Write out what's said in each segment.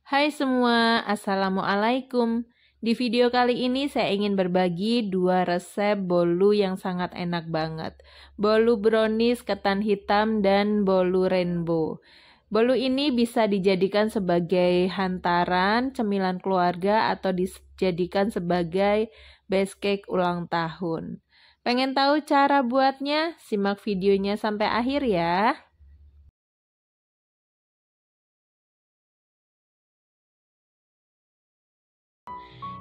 Hai semua, Assalamualaikum. Di video kali ini saya ingin berbagi 2 resep bolu yang sangat enak banget. Bolu brownies ketan hitam dan bolu rainbow. Bolu ini bisa dijadikan sebagai hantaran, cemilan keluarga atau dijadikan sebagai base cake ulang tahun. Pengen tahu cara buatnya? Simak videonya sampai akhir ya.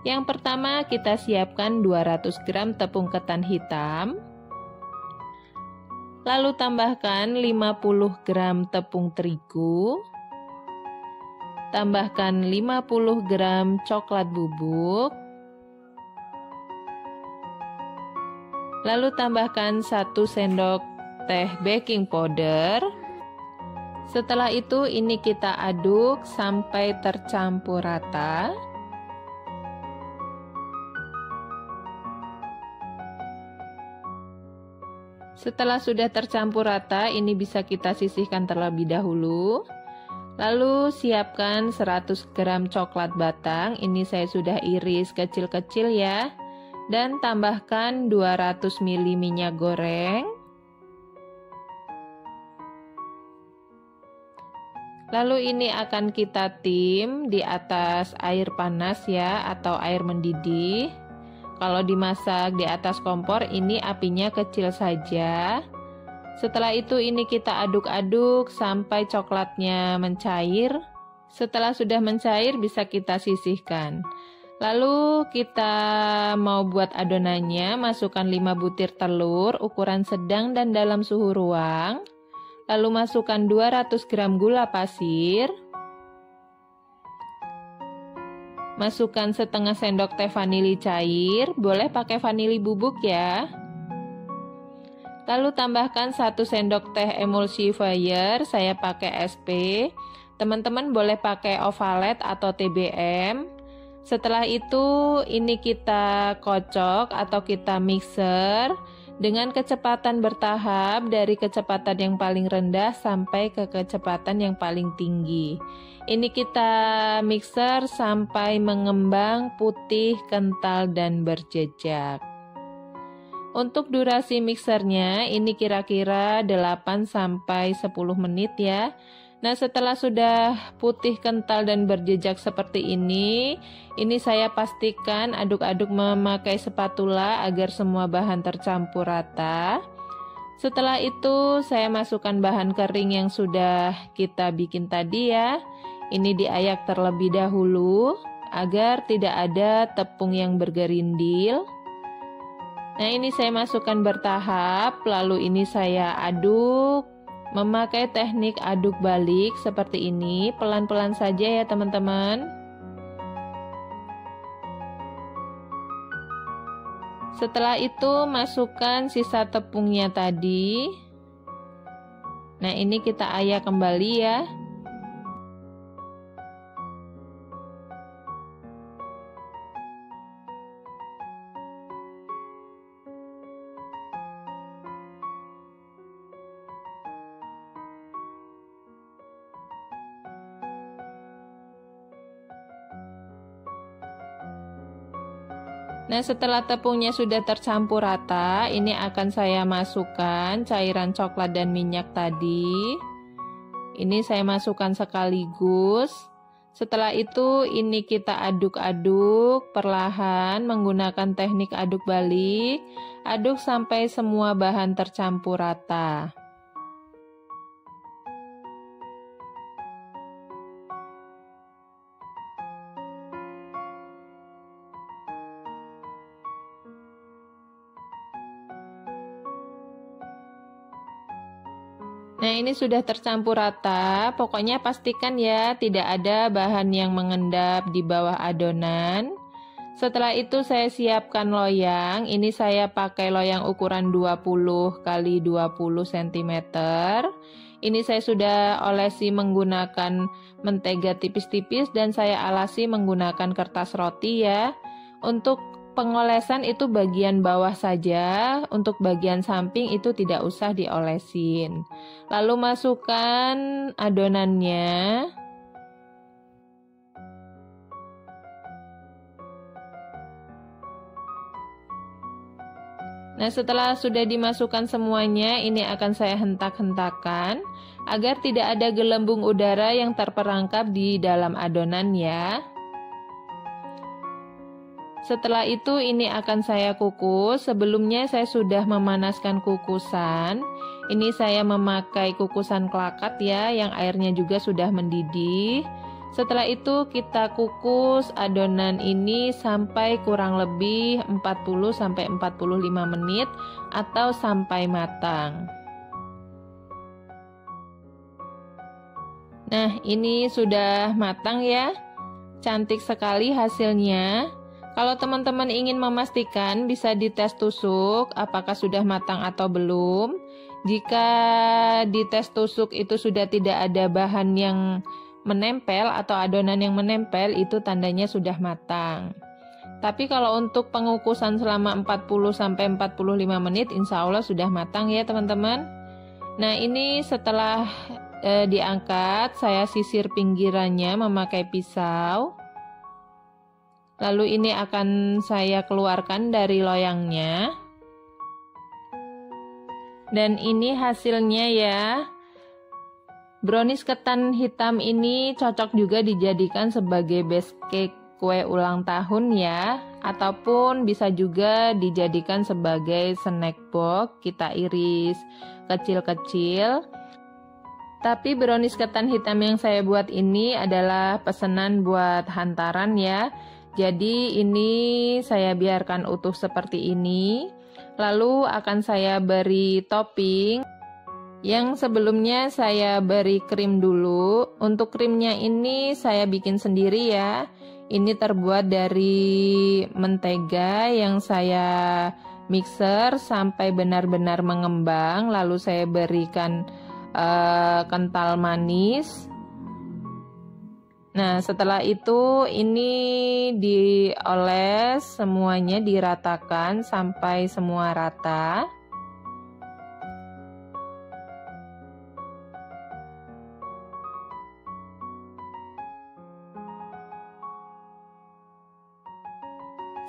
Yang pertama kita siapkan 200 gram tepung ketan hitam. Lalu tambahkan 50 gram tepung terigu. Tambahkan 50 gram coklat bubuk. Lalu tambahkan 1 sendok teh baking powder. Setelah itu ini kita aduk sampai tercampur rata. Setelah sudah tercampur rata, ini bisa kita sisihkan terlebih dahulu. Lalu siapkan 100 gram coklat batang, ini saya sudah iris kecil-kecil ya. Dan tambahkan 200 ml minyak goreng. Lalu ini akan kita tim di atas air panas ya, atau air mendidih. Kalau dimasak di atas kompor ini apinya kecil saja. Setelah itu ini kita aduk-aduk sampai coklatnya mencair. Setelah sudah mencair bisa kita sisihkan. Lalu kita mau buat adonannya, masukkan 5 butir telur ukuran sedang dan dalam suhu ruang. Lalu masukkan 200 gram gula pasir. Masukkan setengah sendok teh vanili cair, boleh pakai vanili bubuk ya. Lalu tambahkan 1 sendok teh emulsifier, saya pakai SP. Teman-teman boleh pakai Ovalet atau TBM. Setelah itu ini kita kocok atau kita mixer dengan kecepatan bertahap dari kecepatan yang paling rendah sampai ke kecepatan yang paling tinggi. Ini kita mixer sampai mengembang putih, kental, dan berjejak. Untuk durasi mixernya ini kira-kira 8-10 menit ya. Nah setelah sudah putih, kental, dan berjejak seperti ini saya pastikan aduk-aduk memakai spatula agar semua bahan tercampur rata. Setelah itu saya masukkan bahan kering yang sudah kita bikin tadi ya. Ini diayak terlebih dahulu agar tidak ada tepung yang bergerindil. Nah ini saya masukkan bertahap, lalu ini saya aduk memakai teknik aduk balik seperti ini, pelan-pelan saja ya teman-teman. Setelah itu masukkan sisa tepungnya tadi. Nah ini kita ayak kembali ya. Nah setelah tepungnya sudah tercampur rata, ini akan saya masukkan cairan coklat dan minyak tadi. Ini saya masukkan sekaligus. Setelah itu ini kita aduk-aduk perlahan menggunakan teknik aduk balik. Aduk sampai semua bahan tercampur rata. Nah ini sudah tercampur rata, pokoknya pastikan ya tidak ada bahan yang mengendap di bawah adonan. Setelah itu saya siapkan loyang, ini saya pakai loyang ukuran 20 x 20 cm. Ini saya sudah olesi menggunakan mentega tipis-tipis dan saya alasi menggunakan kertas roti ya. Untuk pengolesan itu bagian bawah saja, untuk bagian samping itu tidak usah diolesin. Lalu masukkan adonannya. Nah, setelah sudah dimasukkan semuanya, ini akan saya hentak-hentakan agar tidak ada gelembung udara yang terperangkap di dalam adonan ya. Setelah itu ini akan saya kukus. Sebelumnya saya sudah memanaskan kukusan. Ini saya memakai kukusan klakat ya, yang airnya juga sudah mendidih. Setelah itu kita kukus adonan ini sampai kurang lebih 40-45 menit atau sampai matang. Nah, ini sudah matang ya. Cantik sekali hasilnya. Kalau teman-teman ingin memastikan, bisa dites tusuk apakah sudah matang atau belum. Jika dites tusuk itu sudah tidak ada bahan yang menempel atau adonan yang menempel, itu tandanya sudah matang. Tapi kalau untuk pengukusan selama 40-45 menit, insya Allah sudah matang ya teman-teman. Nah, ini setelah diangkat, saya sisir pinggirannya memakai pisau. Lalu ini akan saya keluarkan dari loyangnya. Dan ini hasilnya ya. Brownies ketan hitam ini cocok juga dijadikan sebagai base cake kue ulang tahun ya. Ataupun bisa juga dijadikan sebagai snack box, kita iris kecil-kecil. Tapi brownies ketan hitam yang saya buat ini adalah pesanan buat hantaran ya. Jadi ini saya biarkan utuh seperti ini. Lalu akan saya beri topping. Yang sebelumnya saya beri krim dulu. Untuk krimnya ini saya bikin sendiri ya. Ini terbuat dari mentega yang saya mixer sampai benar-benar mengembang. Lalu saya berikan kental manis. Nah, setelah itu ini dioles semuanya, diratakan sampai semua rata.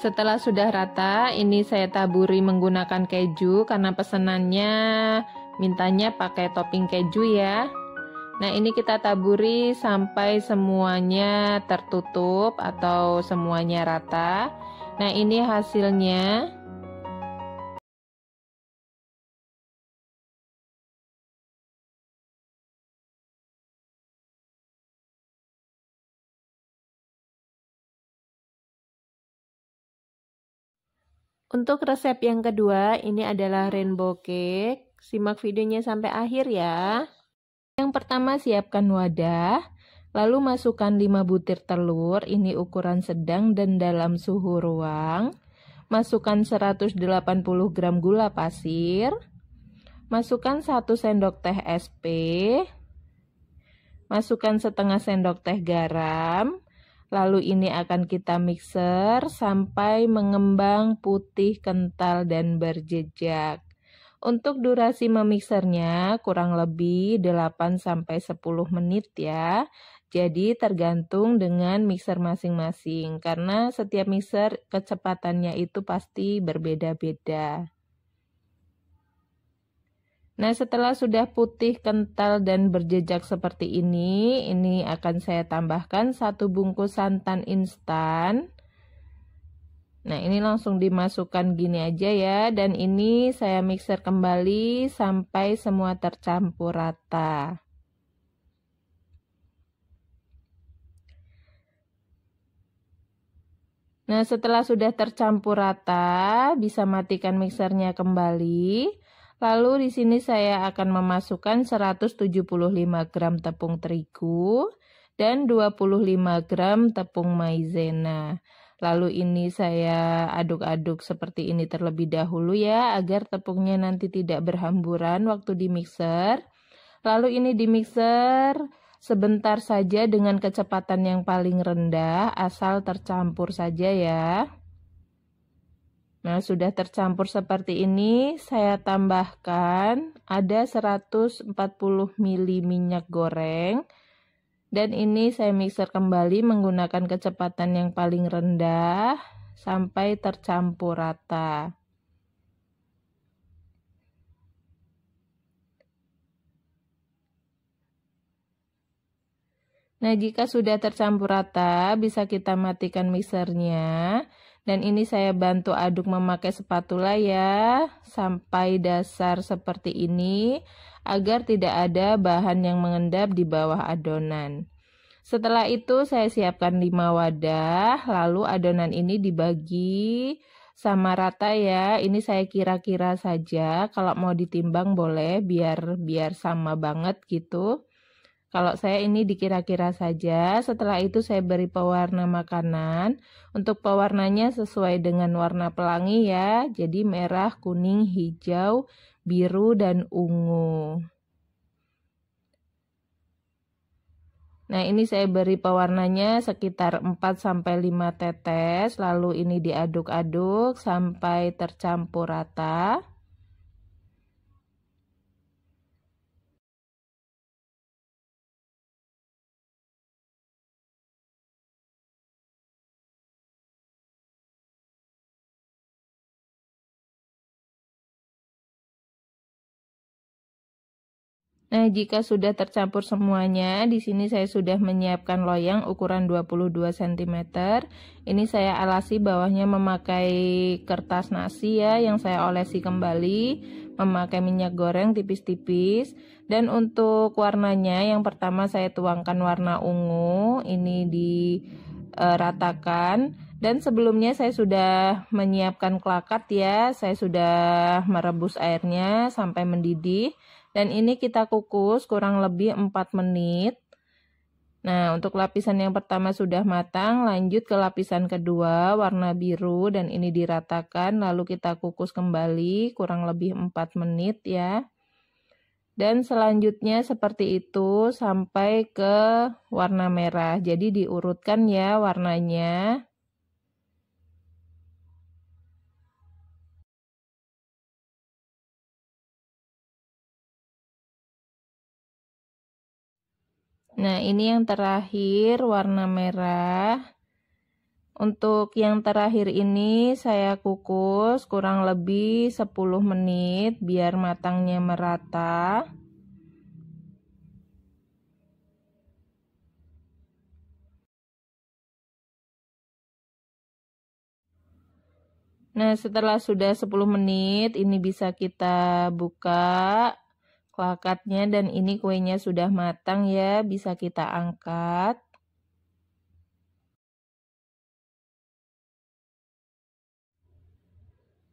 Setelah sudah rata, ini saya taburi menggunakan keju karena pesanannya mintanya pakai topping keju ya. Nah, ini kita taburi sampai semuanya tertutup atau semuanya rata. Nah, ini hasilnya. Untuk resep yang kedua, ini adalah rainbow cake. Simak videonya sampai akhir ya. Yang pertama, siapkan wadah, lalu masukkan 5 butir telur, ini ukuran sedang dan dalam suhu ruang. Masukkan 180 gram gula pasir. Masukkan 1 sendok teh SP. Masukkan setengah sendok teh garam. Lalu ini akan kita mixer sampai mengembang putih, kental, dan berjejak. Untuk durasi memixernya kurang lebih 8-10 menit ya. Jadi tergantung dengan mixer masing-masing. Karena setiap mixer kecepatannya itu pasti berbeda-beda. Nah, setelah sudah putih, kental, dan berjejak seperti ini akan saya tambahkan 1 bungkus santan instan. Nah, ini langsung dimasukkan gini aja ya, dan ini saya mixer kembali sampai semua tercampur rata. Nah, setelah sudah tercampur rata, bisa matikan mixernya kembali. Lalu di sini saya akan memasukkan 175 gram tepung terigu dan 25 gram tepung maizena. Lalu ini saya aduk-aduk seperti ini terlebih dahulu ya, agar tepungnya nanti tidak berhamburan waktu di mixer. Lalu ini di mixer sebentar saja dengan kecepatan yang paling rendah, asal tercampur saja ya. Nah, sudah tercampur seperti ini, saya tambahkan ada 140 ml minyak goreng. Dan ini saya mixer kembali menggunakan kecepatan yang paling rendah sampai tercampur rata. Nah, jika sudah tercampur rata, bisa kita matikan mixernya. Dan ini saya bantu aduk memakai spatula ya, sampai dasar seperti ini, agar tidak ada bahan yang mengendap di bawah adonan. Setelah itu saya siapkan 5 wadah, lalu adonan ini dibagi sama rata ya. Ini saya kira-kira saja, kalau mau ditimbang boleh biar sama banget gitu. Kalau saya ini dikira-kira saja, setelah itu saya beri pewarna makanan. Untuk pewarnanya sesuai dengan warna pelangi ya, jadi merah, kuning, hijau, biru, dan ungu. Nah, ini saya beri pewarnanya sekitar 4-5 tetes, lalu ini diaduk-aduk sampai tercampur rata. Nah, jika sudah tercampur semuanya, di sini saya sudah menyiapkan loyang ukuran 22 cm. Ini saya alasi bawahnya memakai kertas nasi ya, yang saya olesi kembali, memakai minyak goreng tipis-tipis. Dan untuk warnanya, yang pertama saya tuangkan warna ungu, ini diratakan. Dan sebelumnya saya sudah menyiapkan klakat ya, saya sudah merebus airnya sampai mendidih. Dan ini kita kukus kurang lebih 4 menit. Nah, untuk lapisan yang pertama sudah matang, lanjut ke lapisan kedua warna biru dan ini diratakan, lalu kita kukus kembali kurang lebih 4 menit ya. Dan selanjutnya seperti itu sampai ke warna merah. Jadi diurutkan ya warnanya. Nah, ini yang terakhir warna merah. Untuk yang terakhir ini saya kukus kurang lebih 10 menit biar matangnya merata. Nah, setelah sudah 10 menit ini bisa kita buka klakatnya dan ini kuenya sudah matang ya, bisa kita angkat.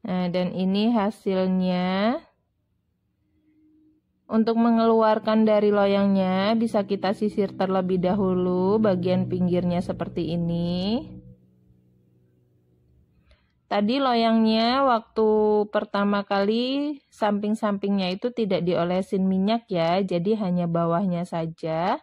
Nah, dan ini hasilnya. Untuk mengeluarkan dari loyangnya, bisa kita sisir terlebih dahulu bagian pinggirnya seperti ini. Tadi loyangnya waktu pertama kali samping-sampingnya itu tidak diolesin minyak ya, jadi hanya bawahnya saja.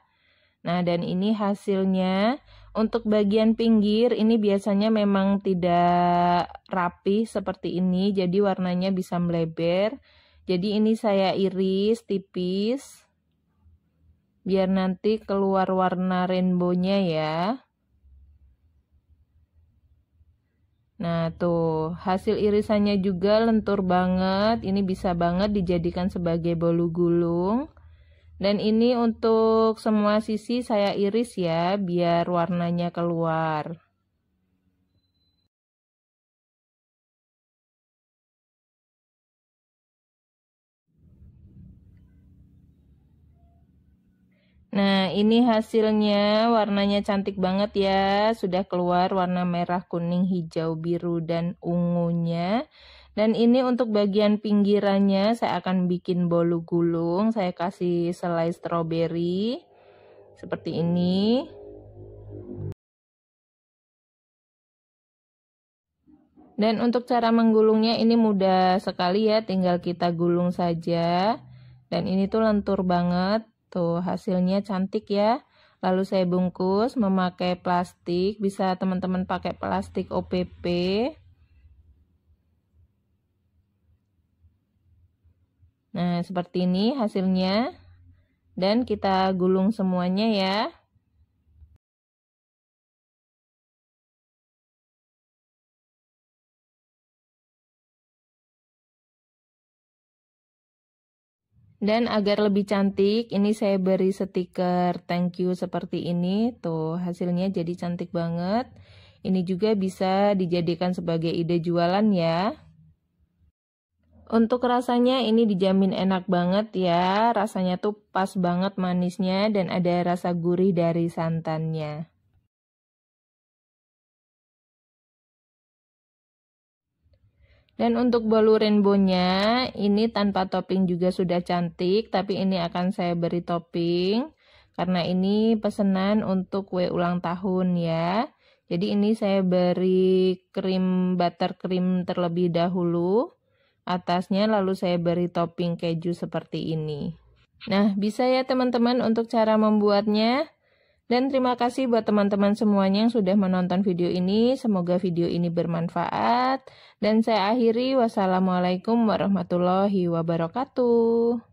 Nah, dan ini hasilnya. Untuk bagian pinggir ini biasanya memang tidak rapi seperti ini, jadi warnanya bisa melebar. Jadi ini saya iris tipis biar nanti keluar warna rainbow-nya ya. Nah, tuh hasil irisannya juga lentur banget. Ini bisa banget dijadikan sebagai bolu gulung. Dan ini untuk semua sisi saya iris ya, biar warnanya keluar. Nah, ini hasilnya, warnanya cantik banget ya. Sudah keluar warna merah, kuning, hijau, biru, dan ungunya. Dan ini untuk bagian pinggirannya saya akan bikin bolu gulung. Saya kasih selai stroberi seperti ini. Dan untuk cara menggulungnya ini mudah sekali ya, tinggal kita gulung saja. Dan ini tuh lentur banget, tuh hasilnya cantik ya. Lalu saya bungkus memakai plastik, bisa teman-teman pakai plastik OPP. Nah, seperti ini hasilnya. Dan kita gulung semuanya ya. Dan agar lebih cantik, ini saya beri stiker thank you seperti ini. Tuh, hasilnya jadi cantik banget. Ini juga bisa dijadikan sebagai ide jualan ya. Untuk rasanya ini dijamin enak banget ya. Rasanya tuh pas banget manisnya dan ada rasa gurih dari santannya. Dan untuk bolu rainbow-nya, ini tanpa topping juga sudah cantik, tapi ini akan saya beri topping, karena ini pesanan untuk kue ulang tahun ya. Jadi ini saya beri krim buttercream terlebih dahulu, atasnya lalu saya beri topping keju seperti ini. Nah, bisa ya teman-teman untuk cara membuatnya. Dan terima kasih buat teman-teman semuanya yang sudah menonton video ini. Semoga video ini bermanfaat. Dan saya akhiri, wassalamualaikum warahmatullahi wabarakatuh.